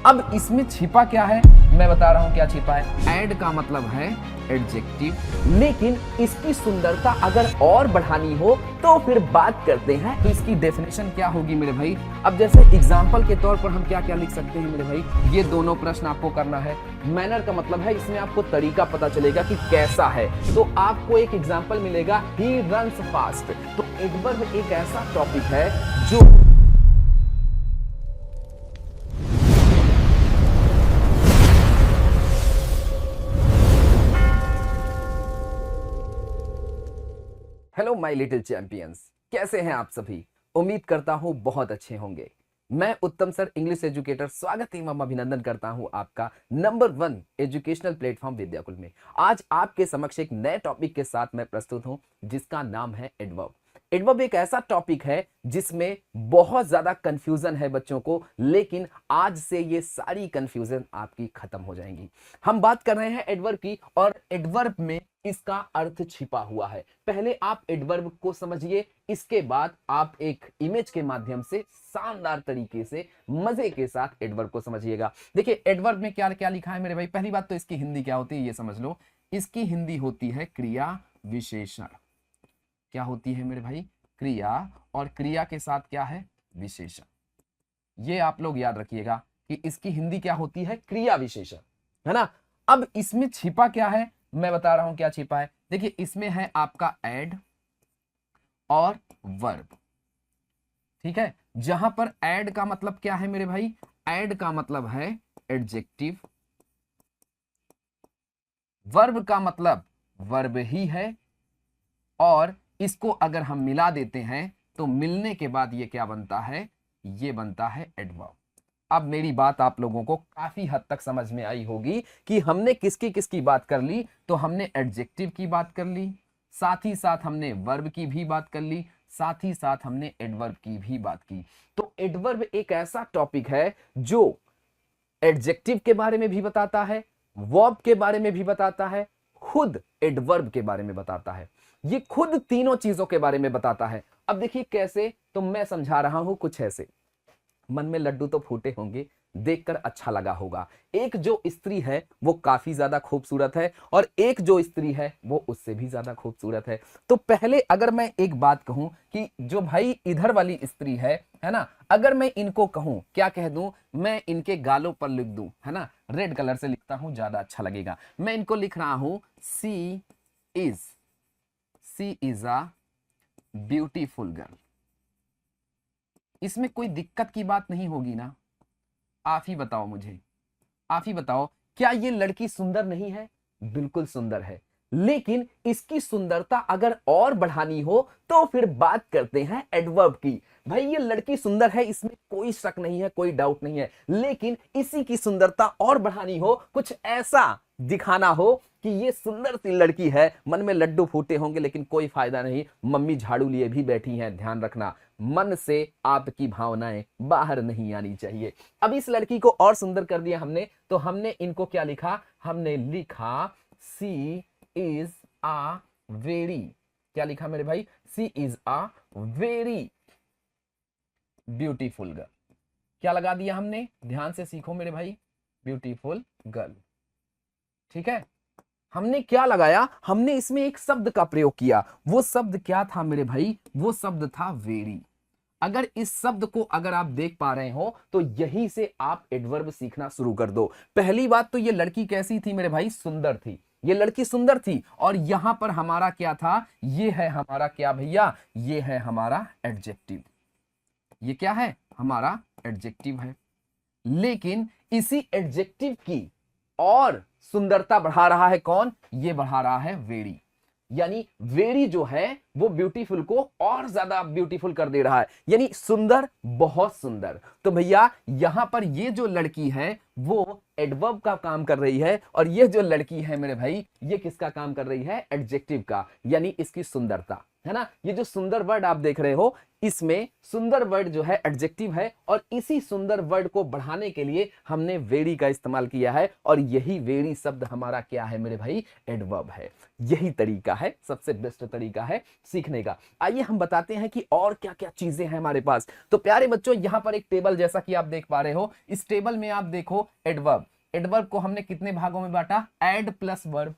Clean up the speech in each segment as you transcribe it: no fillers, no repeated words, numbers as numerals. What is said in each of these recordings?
अब इसमें छिपा क्या है, मैं बता रहा हूं क्या छिपा है। एड का मतलब है एडजेक्टिव, लेकिन इसकी सुंदरता अगर और बढ़ानी हो तो फिर बात करते हैं। तो इसकी डेफिनेशन क्या होगी मेरे भाई। अब जैसे एग्जांपल के तौर पर हम क्या क्या लिख सकते हैं मेरे भाई, ये दोनों प्रश्न आपको करना है। मैनर का मतलब है इसमें आपको तरीका पता चलेगा कि कैसा है। तो आपको एक एग्जांपल मिलेगा, ही रन्स फास्ट। तो एडवर्ब एक ऐसा टॉपिक है जो हेलो माय लिटिल चैंपियंस, कैसे हैं आप सभी। उम्मीद करता हूं बहुत अच्छे होंगे। मैं उत्तम सर इंग्लिश एजुकेटर स्वागत एवं अभिनंदन करता हूं आपका नंबर 1 एजुकेशनल प्लेटफॉर्म विद्याकुल में। आज आपके समक्ष एक नए टॉपिक के साथ मैं प्रस्तुत हूं जिसका नाम है एडवर्ब। एडवर्ब एक ऐसा टॉपिक है जिसमें बहुत ज्यादा कंफ्यूजन है बच्चों को, लेकिन आज से ये सारी कंफ्यूजन आपकी खत्म हो जाएंगी। हम बात कर रहे हैं एडवर्ब की, और एडवर्ब में इसका अर्थ छिपा हुआ है। पहले आप एडवर्ब को समझिए, इसके बाद आप एक इमेज के माध्यम से शानदार तरीके से मजे के साथ एडवर्ब को समझिएगा। देखिए एडवर्ब में क्या क्या लिखा है मेरे भाई। पहली बात तो इसकी हिंदी क्या होती है ये समझ लो। इसकी हिंदी होती है क्रिया विशेषण। क्या होती है मेरे भाई, क्रिया, और क्रिया के साथ क्या है, विशेषण। ये आप लोग याद रखिएगा कि इसकी हिंदी क्या होती है, क्रिया विशेषण, है ना। अब इसमें छिपा क्या है, मैं बता रहा हूं क्या छिपा है। देखिए इसमें है आपका एड और वर्ब, ठीक है। जहां पर एड का मतलब क्या है मेरे भाई, एड का मतलब है एडजेक्टिव, वर्ब का मतलब वर्ब ही है, और इसको अगर हम मिला देते हैं तो मिलने के बाद ये क्या बनता है, ये बनता है एडवर्ब। अब मेरी बात आप लोगों को काफी हद तक समझ में आई होगी कि हमने किसकी किसकी बात कर ली। तो हमने एडजेक्टिव की बात कर ली, साथ ही साथ हमने वर्ब की भी बात कर ली, साथ ही साथ हमने एडवर्ब की भी बात की। तो एडवर्ब एक ऐसा टॉपिक है जो एडजेक्टिव के बारे में भी बताता है, वर्ब के बारे में भी बताता है, खुद एडवर्ब के बारे में बताता है। ये खुद तीनों चीजों के बारे में बताता है। अब देखिए कैसे, तो मैं समझा रहा हूं कुछ ऐसे। मन में लड्डू तो फूटे होंगे, देखकर अच्छा लगा होगा। एक जो स्त्री है वो काफी ज्यादा खूबसूरत है, और एक जो स्त्री है वो उससे भी ज्यादा खूबसूरत है। तो पहले अगर मैं एक बात कहूं कि जो भाई इधर वाली स्त्री है ना, अगर मैं इनको कहूं, क्या कह दूं, मैं इनके गालों पर लिख दूं, है ना, रेड कलर से लिखता हूं ज्यादा अच्छा लगेगा। मैं इनको लिख रहा हूं सी इज अ ब्यूटीफुल गर्ल। इसमें कोई दिक्कत की बात नहीं होगी ना। आप ही बताओ मुझे, आप ही बताओ, क्या ये लड़की सुंदर नहीं है। बिल्कुल सुंदर है, लेकिन इसकी सुंदरता अगर और बढ़ानी हो तो फिर बात करते हैं एडवर्ब की। भाई ये लड़की सुंदर है, इसमें कोई शक नहीं है, कोई डाउट नहीं है, लेकिन इसी की सुंदरता और बढ़ानी हो, कुछ ऐसा दिखाना हो कि ये सुंदर सी लड़की है। मन में लड्डू फूटे होंगे लेकिन कोई फायदा नहीं, मम्मी झाड़ू लिए भी बैठी हैं। ध्यान रखना, मन से आपकी भावनाएं बाहर नहीं आनी चाहिए। अब इस लड़की को और सुंदर कर दिया हमने, तो हमने इनको क्या लिखा, हमने लिखा सी इज अ वेरी, क्या लिखा मेरे भाई, she is a very beautiful girl. क्या लगा दिया हमने, ध्यान से सीखो मेरे भाई, ब्यूटीफुल गर्ल, ठीक है। हमने क्या लगाया, हमने इसमें एक शब्द का प्रयोग किया। वो शब्द क्या था मेरे भाई, वो शब्द था वेरी। अगर इस शब्द को अगर आप देख पा रहे हो तो यहीं से आप एडवर्ब सीखना शुरू कर दो। पहली बात तो ये लड़की कैसी थी मेरे भाई, सुंदर थी। ये लड़की सुंदर थी, और यहां पर हमारा क्या था, ये है हमारा क्या भैया, ये है हमारा एडजेक्टिव। ये क्या है, हमारा एडजेक्टिव है। लेकिन इसी एडजेक्टिव की और सुंदरता बढ़ा रहा है कौन, ये बढ़ा रहा है वेरी। यानी वेरी जो है वो ब्यूटीफुल को और ज्यादा ब्यूटीफुल कर दे रहा है, यानी सुंदर, बहुत सुंदर। तो भैया यहां पर ये जो लड़की है वो एडवर्ब का काम कर रही है, और ये जो लड़की है मेरे भाई ये किसका काम कर रही है, एडजेक्टिव का, यानी इसकी सुंदरता, है ना। ये जो सुंदर वर्ड आप देख रहे हो, इसमें सुंदर वर्ड जो है एडजेक्टिव है, और इसी सुंदर वर्ड को बढ़ाने के लिए हमने वेरी का इस्तेमाल किया है, और यही वेरी शब्द हमारा क्या है मेरे भाई, एडवर्ब है। यही तरीका है, सबसे बेस्ट तरीका है सीखने का। आइए हम बताते हैं कि और क्या क्या चीजें हैं हमारे पास। तो प्यारे बच्चों, यहां पर एक टेबल जैसा कि आप देख पा रहे हो, इस टेबल में आप देखो एडवर्ब। एडवर्ब को हमने कितने भागों में बांटा, एड प्लस वर्ब।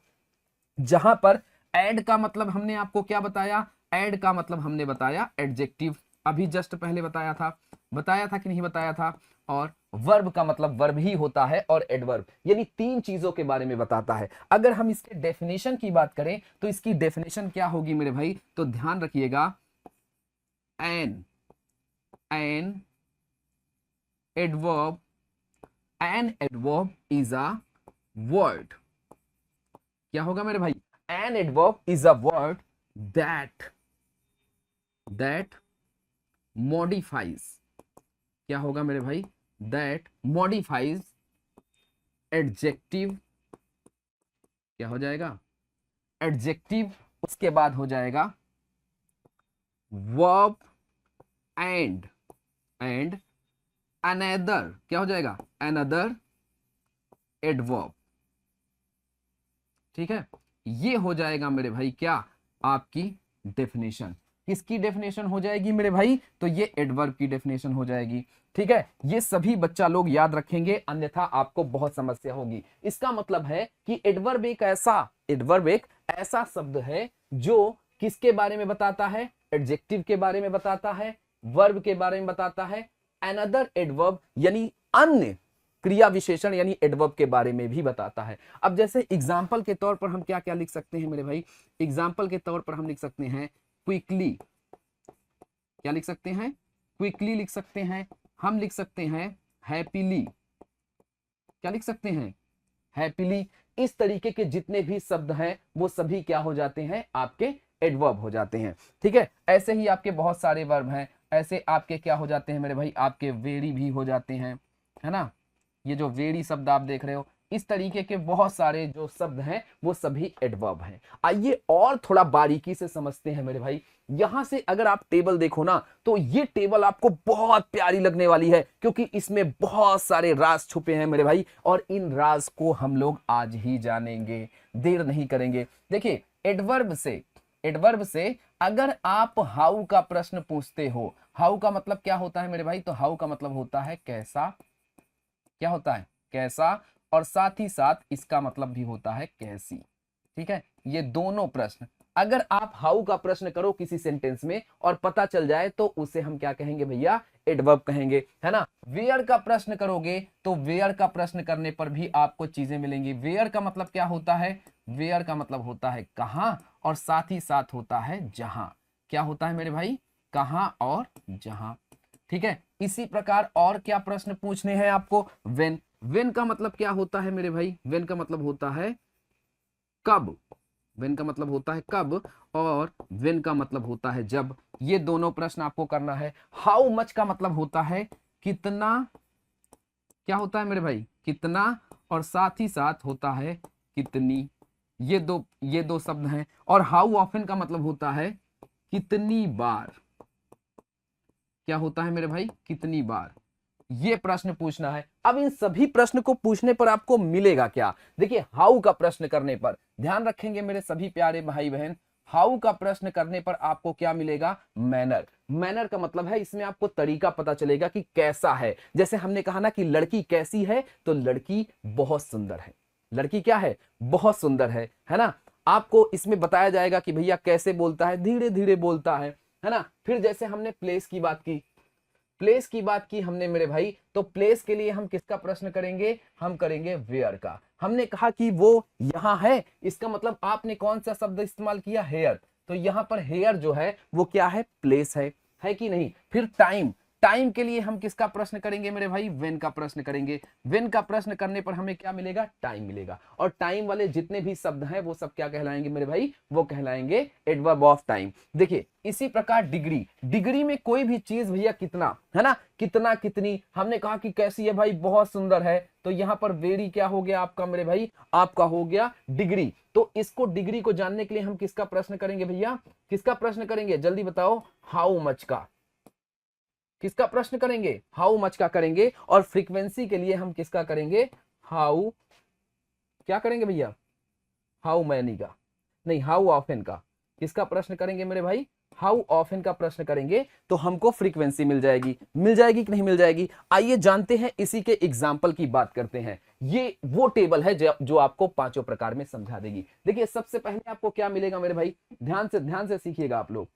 जहां पर एड का मतलब हमने आपको क्या बताया, एड का मतलब हमने बताया एडजेक्टिव, अभी जस्ट पहले बताया था कि नहीं बताया था। और वर्ब का मतलब वर्ब ही होता है, और एडवर्ब यानी तीन चीजों के बारे में बताता है। अगर हम इसके डेफिनेशन की बात करें तो इसकी डेफिनेशन क्या होगी मेरे भाई, तो ध्यान रखिएगा, an adverb is a word. क्या होगा मेरे भाई, an adverb is a word that modifies. क्या होगा मेरे भाई, दैट मॉडिफाइज एडजेक्टिव। क्या हो जाएगा, एडजेक्टिव, उसके बाद हो जाएगा वर्ब एंड अनदर। क्या हो जाएगा, अनदर एडवर्ब। ठीक है, ये हो जाएगा मेरे भाई क्या, आपकी डेफिनेशन। किसकी डेफिनेशन हो जाएगी मेरे भाई, तो ये एडवर्ब की डेफिनेशन हो जाएगी। ठीक है, ये सभी बच्चा लोग याद रखेंगे, अन्यथा आपको बहुत समस्या होगी। इसका मतलब है कि एडवर्ब एक ऐसा शब्द है जो किसके बारे में बताता है, एडजेक्टिव के बारे में बताता है, वर्ब के बारे में बताता है, अनदर एडवर्ब यानी अन्य क्रिया विशेषण यानी एडवर्ब के बारे में भी बताता है। अब जैसे एग्जाम्पल के तौर पर हम क्या क्या लिख सकते हैं मेरे भाई, एग्जाम्पल के तौर पर हम लिख सकते हैं क्विकली। क्या लिख सकते हैं, क्विकली लिख सकते हैं। हम लिख सकते हैं हैप्पीली। क्या लिख सकते हैं, हैप्पीली। इस तरीके के जितने भी शब्द हैं वो सभी क्या हो जाते हैं, आपके एडवर्ब हो जाते हैं। ठीक है, ऐसे ही आपके बहुत सारे वर्ब हैं, ऐसे आपके क्या हो जाते हैं मेरे भाई, आपके वेरी भी हो जाते हैं, है ना। ये जो वेरी शब्द आप देख रहे हो, इस तरीके के बहुत सारे जो शब्द हैं वो सभी एडवर्ब हैं। आइए और थोड़ा बारीकी से समझते हैं मेरे भाई। यहां से अगर आप टेबल देखो ना, तो ये टेबल आपको बहुत प्यारी लगने वाली है, क्योंकि इसमें बहुत सारे राज छुपे हैं मेरे भाई, और इन राज को हम लोग आज ही जानेंगे, देर नहीं करेंगे। देखिए, एडवर्ब से अगर आप हाउ का प्रश्न पूछते हो, हाउ का मतलब क्या होता है मेरे भाई, तो हाउ का मतलब होता है कैसा। क्या होता है, कैसा, और साथ ही साथ इसका मतलब भी होता है कैसी। ठीक है, ये दोनों प्रश्न अगर आप हाउ का प्रश्न करो किसी सेंटेंस में और पता चल जाए तो उसे हम क्या कहेंगे भैया, एडवर्ब कहेंगे, है ना। वेयर का प्रश्न करोगे तो वेयर का प्रश्न करने पर भी आपको चीजें मिलेंगी। वेयर का मतलब क्या होता है, वेयर का मतलब होता है कहां, और साथ ही साथ होता है जहां। क्या होता है मेरे भाई, कहां और जहां। ठीक है, इसी प्रकार और क्या प्रश्न पूछने हैं आपको, वेन का मतलब क्या होता है मेरे भाई, वेन का मतलब होता है कब। वेन का मतलब होता है कब, और वेन का मतलब होता है जब। ये दोनों प्रश्न आपको करना है। हाउ मच का मतलब होता है कितना। क्या होता है मेरे भाई, कितना, और साथ ही साथ होता है कितनी। ये दो शब्द हैं। और हाउ ऑफन का मतलब होता है कितनी बार। क्या होता है मेरे भाई, कितनी बार। ये प्रश्न पूछना है। अब इन सभी प्रश्न को पूछने पर आपको मिलेगा क्या, देखिए, हाउ का प्रश्न करने पर ध्यान रखेंगे मेरे सभी प्यारे भाई बहन, हाउ का प्रश्न करने पर आपको क्या मिलेगा, मैनर। मैनर का मतलब है इसमें आपको तरीका पता चलेगा कि कैसा है। जैसे हमने कहा ना कि लड़की कैसी है, तो लड़की बहुत सुंदर है। लड़की क्या है, बहुत सुंदर है ना। आपको इसमें बताया जाएगा कि भैया कैसे बोलता है, धीरे धीरे बोलता है ना। फिर जैसे हमने प्लेस की बात की हमने मेरे भाई, तो प्लेस के लिए हम किसका प्रश्न करेंगे, हम करेंगे वेयर का। हमने कहा कि वो यहां है, इसका मतलब आपने कौन सा शब्द इस्तेमाल किया, हेयर। तो यहां पर हेयर जो है वो क्या है, प्लेस है कि नहीं। फिर टाइम, टाइम के लिए हम किसका प्रश्न करेंगे मेरे भाई, व्हेन का प्रश्न करेंगे। व्हेन का प्रश्न करने पर हमें क्या मिलेगा, टाइम मिलेगा। और टाइम वाले जितने भी शब्द हैं वो सब क्या कहलाएंगे मेरे भाई, वो कहलाएंगे एडवर्ब ऑफ टाइम। देखिए इसी प्रकार डिग्री, डिग्री में कोई भी चीज भैया कितना है ना, कितना कितनी, हमने कहा कि कैसी है भाई, बहुत सुंदर है, तो यहां पर वेरी क्या हो गया आपका मेरे भाई, आपका हो गया डिग्री। तो इसको डिग्री को जानने के लिए हम किसका प्रश्न करेंगे भैया, किसका प्रश्न करेंगे, जल्दी बताओ, हाउ मच का, किसका प्रश्न करेंगे, हाउ मच का करेंगे। और फ्रीक्वेंसी के लिए हम किसका करेंगे, हाउ, क्या करेंगे भैया, हाउ मैनी का, नहीं हाउ ऑफन का, किसका प्रश्न करेंगे मेरे भाई, हाउ ऑफन का प्रश्न करेंगे, तो हमको फ्रीक्वेंसी मिल जाएगी। मिल जाएगी कि नहीं मिल जाएगी, आइए जानते हैं, इसी के एग्जाम्पल की बात करते हैं। ये वो टेबल है जो आपको पांचों प्रकार में समझा देगी। देखिए सबसे पहले आपको क्या मिलेगा मेरे भाई, ध्यान से सीखिएगा आप लोग,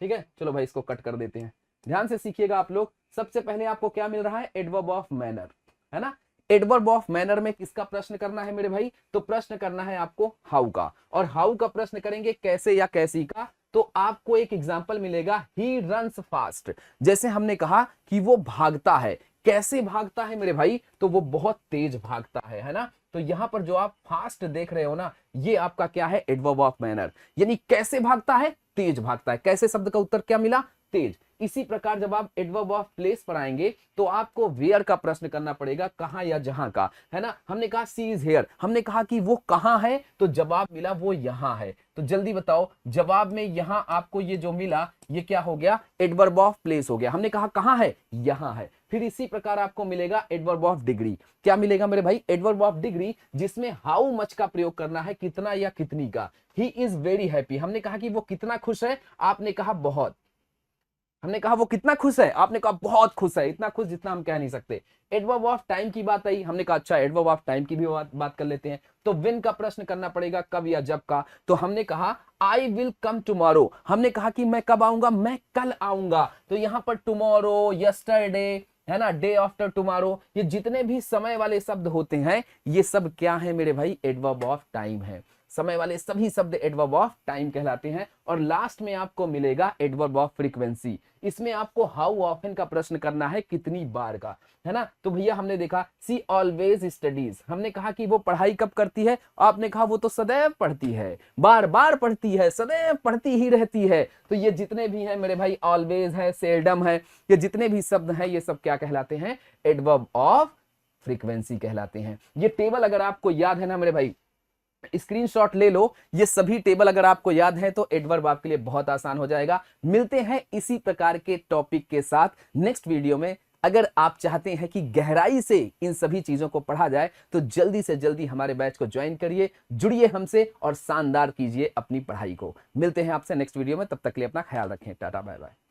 ठीक है, चलो भाई इसको कट कर देते हैं, ध्यान से सीखिएगा आप लोग। सबसे पहले आपको क्या मिल रहा है, एडवर्ब ऑफ मैनर, है ना। एडवर्ब ऑफ मैनर में किसका प्रश्न करना है मेरे भाई, तो प्रश्न करना है आपको हाउ का। और हाउ का प्रश्न करेंगे कैसे या कैसी का, तो आपको एक एग्जांपल मिलेगा, ही रन्स फास्ट। जैसे हमने कहा कि वो भागता है, कैसे भागता है मेरे भाई, तो वो बहुत तेज भागता है ना। तो यहां पर जो आप फास्ट देख रहे हो ना, ये आपका क्या है, एडवर्ब ऑफ मैनर, यानी कैसे भागता है, तेज भागता है। कैसे शब्द का उत्तर क्या मिला, तेज। इसी प्रकार जब आप एडवर्ब ऑफ प्लेस पर आएंगे तो आपको वेयर का प्रश्न करना पड़ेगा, कहां या जहां का, है ना। हमने कहा सी इज हेयर, हमने कहा कि वो कहां है, तो जवाब मिला वो यहां है। तो जल्दी बताओ, जवाब में यहां आपको ये जो मिला, ये क्या हो गया, एडवर्ब ऑफ प्लेस हो गया। हमने कहा कहां है, यहां है। फिर इसी प्रकार आपको मिलेगा एडवर्ब ऑफ डिग्री। क्या मिलेगा मेरे भाई, एडवर्ब ऑफ डिग्री, जिसमें हाउ मच का प्रयोग करना है, कितना या कितनी का। ही इज वेरी हैप्पी, हमने कहा कि वो कितना खुश है, आपने कहा बहुत। हमने कहा वो कितना खुश है, आपने कहा बहुत खुश है, इतना खुश जितना हम कह नहीं सकते। एडवर्ब ऑफ टाइम की बात आई, हमने कहा अच्छा एडवर्ब ऑफ टाइम की भी बात कर लेते हैं। तो व्हेन का प्रश्न करना पड़ेगा, कब या जब का। तो हमने कहा आई विल कम टुमारो, हमने कहा कि मैं कब आऊंगा, मैं कल आऊंगा। तो यहां पर टुमारो, यस्टरडे, है ना, डे आफ्टर टुमारो, ये जितने भी समय वाले शब्द होते हैं, ये सब क्या है मेरे भाई, एडवर्ब ऑफ टाइम है। समय वाले सभी शब्द एडवर्ब ऑफ टाइम कहलाते हैं। और लास्ट में आपको मिलेगा एडवर्ब ऑफ फ्रीक्वेंसी। इसमें आपको हाउ ऑफन का प्रश्न करना है, कितनी बार का, है ना। तो भैया हमने देखा सी ऑलवेज स्टडीज, हमने कहा कि वो पढ़ाई कब करती है, आपने कहा वो तो सदैव पढ़ती है, बार बार पढ़ती है, सदैव पढ़ती ही रहती है। तो ये जितने भी हैं मेरे भाई, ऑलवेज है, सेल्डम है, ये जितने भी शब्द हैं, ये सब क्या कहलाते हैं, एडवर्ब ऑफ फ्रीक्वेंसी कहलाते हैं। ये टेबल अगर आपको याद है ना मेरे भाई, स्क्रीनशॉट ले लो, ये सभी टेबल अगर आपको याद है तो एडवर्ब आपके लिए बहुत आसान हो जाएगा। मिलते हैं इसी प्रकार के टॉपिक के साथ नेक्स्ट वीडियो में। अगर आप चाहते हैं कि गहराई से इन सभी चीजों को पढ़ा जाए तो जल्दी से जल्दी हमारे बैच को ज्वाइन करिए, जुड़िए हमसे और शानदार कीजिए अपनी पढ़ाई को। मिलते हैं आपसे नेक्स्ट वीडियो में, तब तक के लिए अपना ख्याल रखें, टाटा बाय बाय।